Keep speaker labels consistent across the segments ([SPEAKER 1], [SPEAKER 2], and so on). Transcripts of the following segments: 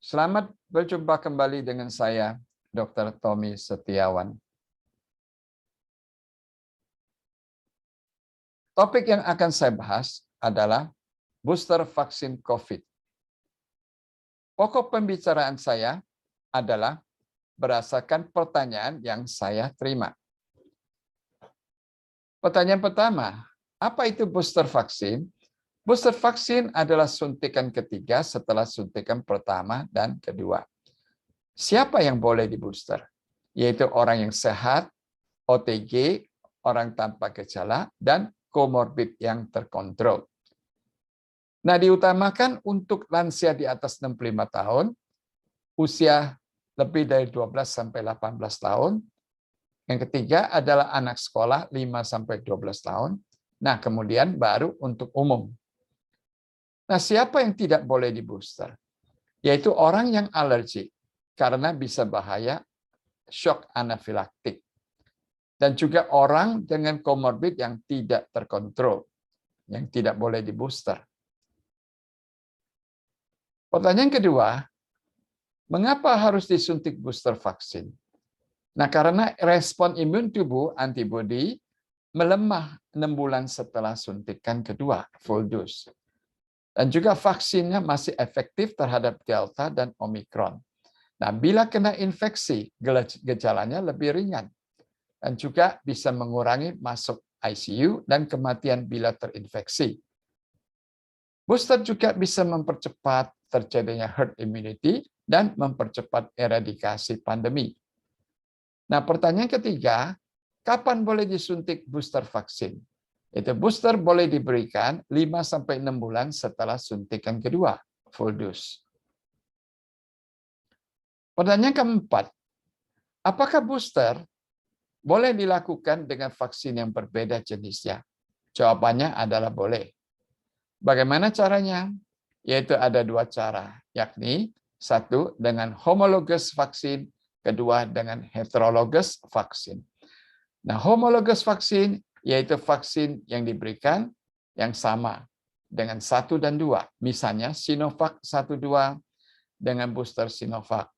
[SPEAKER 1] Selamat berjumpa kembali dengan saya, Dr. Tommy Setiawan. Topik yang akan saya bahas adalah booster vaksin COVID. Pokok pembicaraan saya adalah berdasarkan pertanyaan yang saya terima. Pertanyaan pertama, apa itu booster vaksin? Booster vaksin adalah suntikan ketiga setelah suntikan pertama dan kedua. Siapa yang boleh di-booster? Yaitu orang yang sehat, OTG, orang tanpa gejala, dan komorbid yang terkontrol. Nah, diutamakan untuk lansia di atas 65 tahun, usia lebih dari 12 sampai 18 tahun. Yang ketiga adalah anak sekolah 5 sampai 12 tahun. Nah, kemudian baru untuk umum. Nah, siapa yang tidak boleh di-booster? Yaitu orang yang alergi, karena bisa bahaya shock anafilaktik. Dan juga orang dengan komorbid yang tidak terkontrol, yang tidak boleh di-booster. Pertanyaan kedua, mengapa harus disuntik booster vaksin? Nah, karena respon imun tubuh antibodi melemah 6 bulan setelah suntikan kedua, full dose. Dan juga vaksinnya masih efektif terhadap Delta dan Omicron. Nah, bila kena infeksi, gejalanya lebih ringan. Dan juga bisa mengurangi masuk ICU dan kematian bila terinfeksi. Booster juga bisa mempercepat terjadinya herd immunity dan mempercepat eradikasi pandemi. Nah, pertanyaan ketiga, kapan boleh disuntik booster vaksin? Itu booster boleh diberikan 5-6 bulan setelah suntikan kedua, full dose. Pertanyaan keempat, apakah booster boleh dilakukan dengan vaksin yang berbeda jenisnya? Jawabannya adalah boleh. Bagaimana caranya? Yaitu ada 2 cara, yakni 1 dengan homologous vaksin, kedua dengan heterologous vaksin. Nah, homologous vaksin yaitu vaksin yang diberikan yang sama dengan 1 dan 2. Misalnya Sinovac 1-2 dengan booster Sinovac,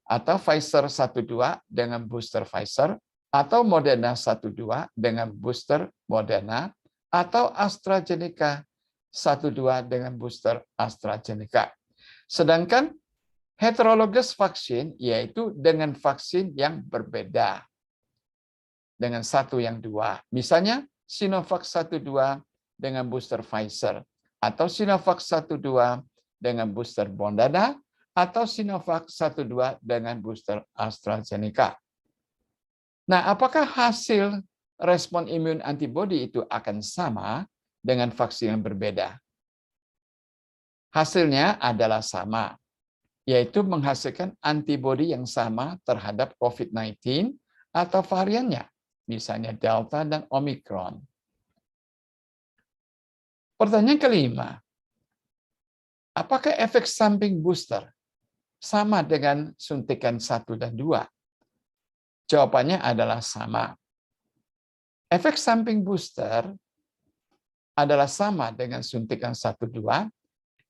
[SPEAKER 1] atau Pfizer 1-2 dengan booster Pfizer, atau Moderna 1-2 dengan booster Moderna, atau AstraZeneca 1-2 dengan booster AstraZeneca. Sedangkan heterologous vaksin yaitu dengan vaksin yang berbeda dengan 1 yang 2. Misalnya Sinovac 1-2 dengan booster Pfizer, atau Sinovac 1-2 dengan booster Moderna, atau Sinovac 1-2 dengan booster AstraZeneca. Nah, apakah hasil respon imun antibodi itu akan sama dengan vaksin yang berbeda? Hasilnya adalah sama, yaitu menghasilkan antibodi yang sama terhadap COVID-19 atau variannya, misalnya Delta dan Omicron. Pertanyaan kelima, apakah efek samping booster sama dengan suntikan 1 dan 2? Jawabannya adalah sama. Efek samping booster adalah sama dengan suntikan 1-2,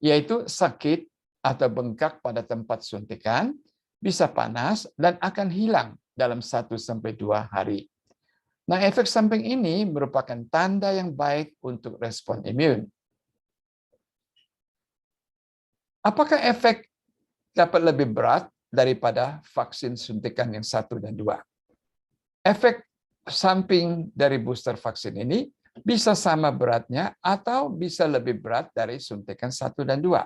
[SPEAKER 1] yaitu sakit atau bengkak pada tempat suntikan, bisa panas, dan akan hilang dalam 1-2 hari. Nah, efek samping ini merupakan tanda yang baik untuk respon imun. Apakah efek dapat lebih berat daripada vaksin suntikan yang 1 dan 2? Efek samping dari booster vaksin ini bisa sama beratnya atau bisa lebih berat dari suntikan 1 dan 2.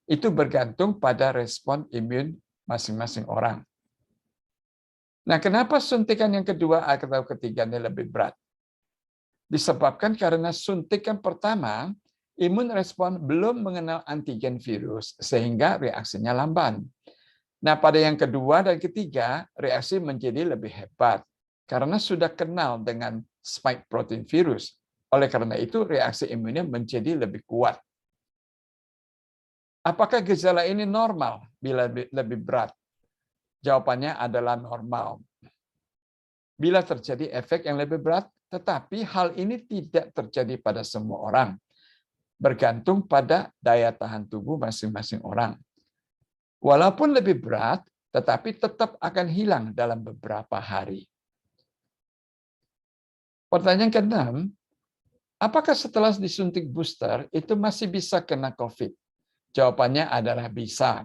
[SPEAKER 1] Itu bergantung pada respon imun masing-masing orang. Nah, kenapa suntikan yang kedua atau ketiga ini lebih berat? Disebabkan karena suntikan pertama, imun respon belum mengenal antigen virus, sehingga reaksinya lamban. Nah, pada yang kedua dan ketiga, reaksi menjadi lebih hebat, karena sudah kenal dengan spike protein virus. Oleh karena itu, reaksi imunnya menjadi lebih kuat. Apakah gejala ini normal bila lebih berat? Jawabannya adalah normal. Bila terjadi efek yang lebih berat, tetapi hal ini tidak terjadi pada semua orang. Bergantung pada daya tahan tubuh masing-masing orang. Walaupun lebih berat, tetapi tetap akan hilang dalam beberapa hari. Pertanyaan ke-6, apakah setelah disuntik booster itu masih bisa kena COVID? Jawabannya adalah bisa.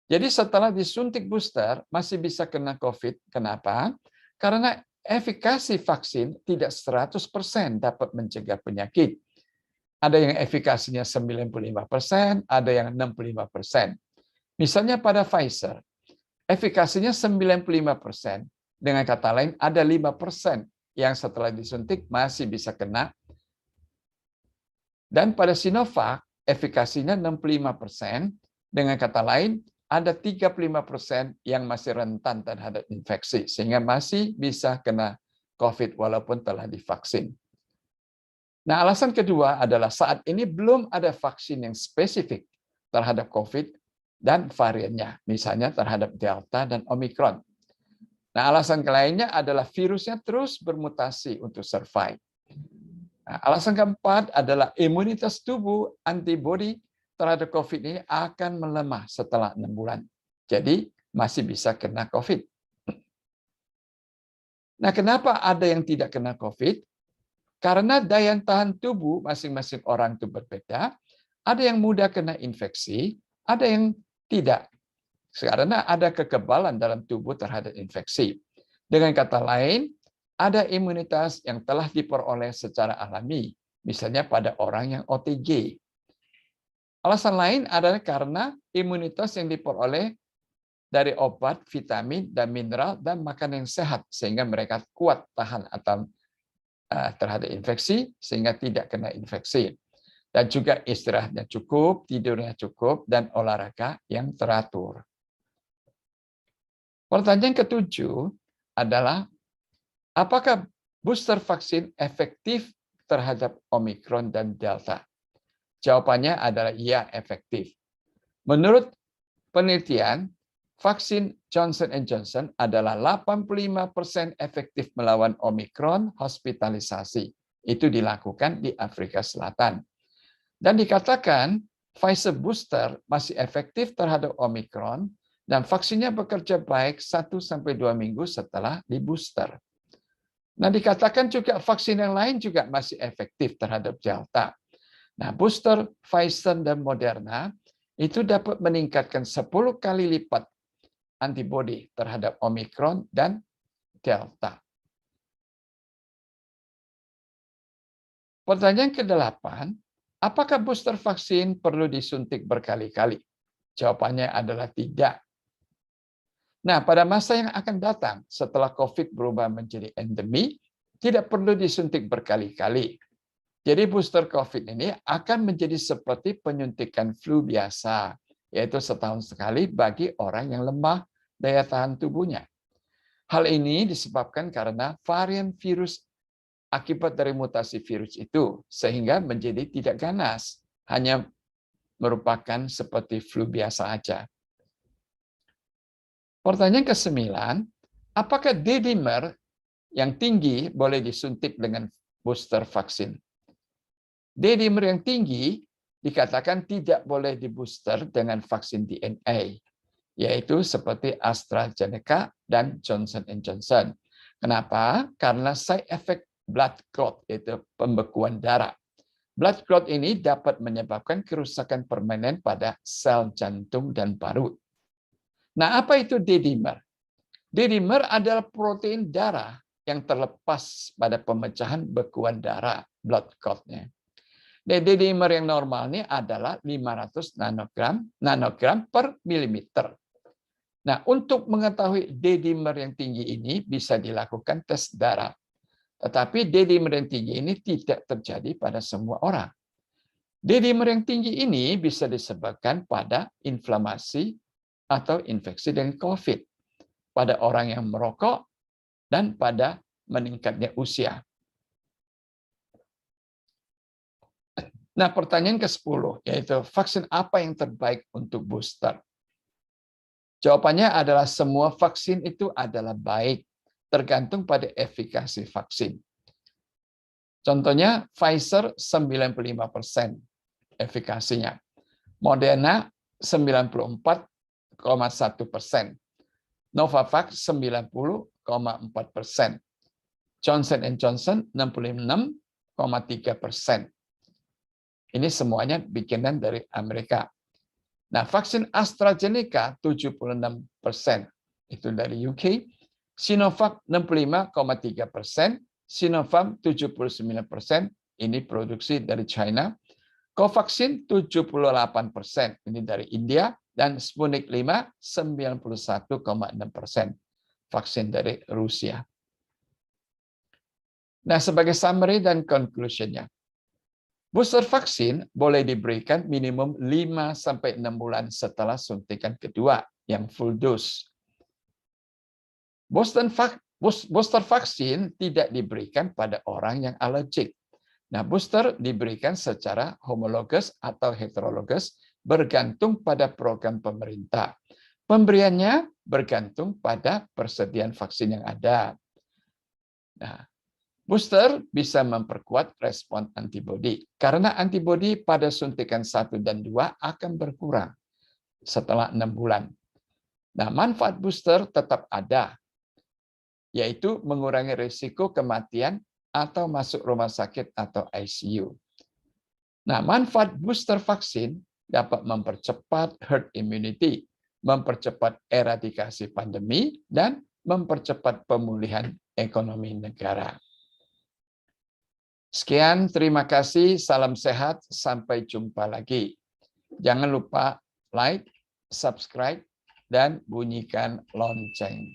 [SPEAKER 1] Jadi setelah disuntik booster masih bisa kena COVID. Kenapa? Karena efikasi vaksin tidak 100% dapat mencegah penyakit. Ada yang efikasinya 95%, ada yang 65%. Misalnya pada Pfizer, efikasinya 95%. Dengan kata lain, ada 5% yang setelah disuntik masih bisa kena. Dan pada Sinovac, efikasinya 65%. Dengan kata lain, ada 35% yang masih rentan terhadap infeksi, sehingga masih bisa kena COVID walaupun telah divaksin. Nah, alasan kedua adalah saat ini belum ada vaksin yang spesifik terhadap COVID dan variannya, misalnya terhadap Delta dan Omicron. Nah, alasan lainnya adalah virusnya terus bermutasi untuk survive. Nah, alasan keempat adalah imunitas tubuh antibodi terhadap COVID ini akan melemah setelah 6 bulan. Jadi, masih bisa kena COVID. Nah, kenapa ada yang tidak kena COVID? Karena daya tahan tubuh masing-masing orang itu berbeda. Ada yang mudah kena infeksi, ada yang tidak. Karena ada kekebalan dalam tubuh terhadap infeksi. Dengan kata lain, ada imunitas yang telah diperoleh secara alami, misalnya pada orang yang OTG. Alasan lain adalah karena imunitas yang diperoleh dari obat, vitamin, dan mineral, dan makanan yang sehat, sehingga mereka kuat tahan atau terhadap infeksi, sehingga tidak kena infeksi. Dan juga istirahatnya cukup, tidurnya cukup, dan olahraga yang teratur. Pertanyaan ke-7 adalah, apakah booster vaksin efektif terhadap Omicron dan Delta? Jawabannya adalah iya, efektif. Menurut penelitian, vaksin Johnson & Johnson adalah 85% efektif melawan Omicron hospitalisasi. Itu dilakukan di Afrika Selatan. Dan dikatakan Pfizer booster masih efektif terhadap Omicron dan vaksinnya bekerja baik 1-2 minggu setelah di booster. Nah, dikatakan juga vaksin yang lain juga masih efektif terhadap Delta. Nah, booster Pfizer dan Moderna itu dapat meningkatkan 10 kali lipat antibodi terhadap Omicron dan Delta. Pertanyaan ke-8, apakah booster vaksin perlu disuntik berkali-kali? Jawabannya adalah tidak. Nah, pada masa yang akan datang setelah COVID berubah menjadi endemi, tidak perlu disuntik berkali-kali. Jadi booster COVID ini akan menjadi seperti penyuntikan flu biasa, yaitu setahun sekali bagi orang yang lemah daya tahan tubuhnya. Hal ini disebabkan karena varian virus akibat dari mutasi virus itu, sehingga menjadi tidak ganas, hanya merupakan seperti flu biasa aja. Pertanyaan ke-9, apakah D-dimer yang tinggi boleh disuntik dengan booster vaksin? D-dimer yang tinggi dikatakan tidak boleh dibooster dengan vaksin DNA, yaitu seperti AstraZeneca dan Johnson & Johnson. Kenapa? Karena side effect blood clot, yaitu pembekuan darah. Blood clot ini dapat menyebabkan kerusakan permanen pada sel jantung dan paru. Nah, apa itu D-dimer? D-dimer adalah protein darah yang terlepas pada pemecahan bekuan darah, blood clot-nya. D-dimer yang normal ini adalah 500 nanogram per milimeter. Nah, untuk mengetahui D-dimer yang tinggi ini bisa dilakukan tes darah. Tetapi D-dimer yang tinggi ini tidak terjadi pada semua orang. D-dimer yang tinggi ini bisa disebabkan pada inflamasi atau infeksi dengan COVID, pada orang yang merokok, dan pada meningkatnya usia. Nah, pertanyaan ke-10, yaitu vaksin apa yang terbaik untuk booster? Jawabannya adalah semua vaksin itu adalah baik, tergantung pada efikasi vaksin. Contohnya Pfizer 95% efikasinya. Moderna 94,1%. Novavax 90,4%. Johnson & Johnson 66,3%. Ini semuanya bikinan dari Amerika. Nah, vaksin AstraZeneca 76%. Itu dari UK. Sinovac 65,3%. Sinopharm 79%. Ini produksi dari China. Covaxin 78%. Ini dari India. Dan Sputnik 5 91,6%. Vaksin dari Rusia. Nah, sebagai summary dan conclusion-nya. Booster vaksin boleh diberikan minimum 5-6 bulan setelah suntikan kedua yang full dose. Booster vaksin tidak diberikan pada orang yang alergik. Nah, booster diberikan secara homologus atau heterologus bergantung pada program pemerintah. Pemberiannya bergantung pada persediaan vaksin yang ada. Nah, booster bisa memperkuat respon antibodi, karena antibodi pada suntikan 1 dan 2 akan berkurang setelah 6 bulan. Nah, manfaat booster tetap ada, yaitu mengurangi risiko kematian atau masuk rumah sakit atau ICU. Nah, manfaat booster vaksin dapat mempercepat herd immunity, mempercepat eradikasi pandemi, dan mempercepat pemulihan ekonomi negara. Sekian, terima kasih, salam sehat, sampai jumpa lagi. Jangan lupa like, subscribe, dan bunyikan lonceng.